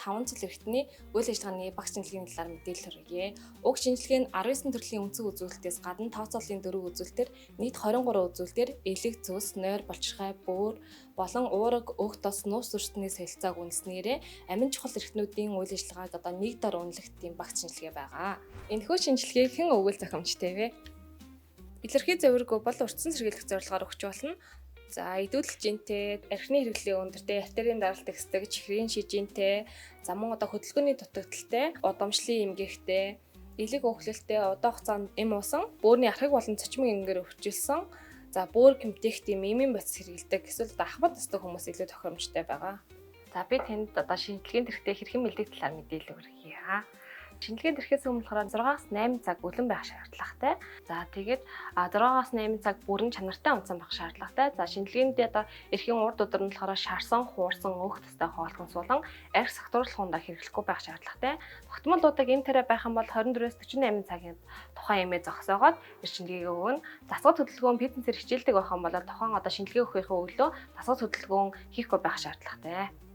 5 жил эрхтний үйл ажиллагааны багц шинжилгээний талаар мэдээлэл хүргье. Уг шинжилгээ нь 19 төрлийн үндсэн үзүүлэлтээс гадна тооцооллын 4 үзүүлэлтээр нийт 23 үзүүлэлтээр элэг, цус, нойр, болчирхай, бөөр болон уураг, өг тос, нуус зүрстний солилцоог үндэснээрээ амин чухал эрхтнүүдийн үйл ажиллагааг нэг дор үнэлэх тийм багц шинжилгээ байгаа. Энэхүү шинжилгээг хэн өгвөл зохиомжтой вэ? Илэрхий зөвөргөө бол урьдчилан сэргийлэх зорилгоор өгч болно. За идүүлэх жинтэй, архины хэрэглээ өндөртэй, артерийн даралт ихсдэг, чихрийн шижинтэй, за мөн хөдөлгөөний дутагдaltaй, удамшлын эмгэгтэй, элэг өөхлөлттэй, удаан хугацаанд эм уусан, бөөрийн архаг болон цочмог эмгээр өвчлсөн, за бөөр гэмтэх тийм эмийн бодис хэрэглэдэг, эсвэл ахмад настай хүмүүс илүү тохиромжтой байгаа. За би танд шинжилгээнд эрэхтэй хэрхэн бэлдэх талаар мэдээлэл өгье. Шинжилгээнд ирэхээс өмнө 6-8 цаг өлөн байх шаардлагатай. За тэгээд 6-8 цаг бүрэн чанартай унтсан байх шаардлагатай. За шинжилгээнд эрхийн урд өдөр нь болохоор шарсан, хуурсан, өөх тастай хоолгон суулан арх сахтуурлах ундаа хэрэглэхгүй байх шаардлагатай. Тогтмол удаг эм тарай байх юм бол 24-48 цагийн тухайн эмээ зогсоогоод шинжилгээ өгнө. Засаг хөдөлгөөн фитнесээр хичээлдэг байх юм бол тухайн шинжилгээ өгөхийнхөө өглөө засаг хөдөлгөөн хийхгүй байх шаардлагатай.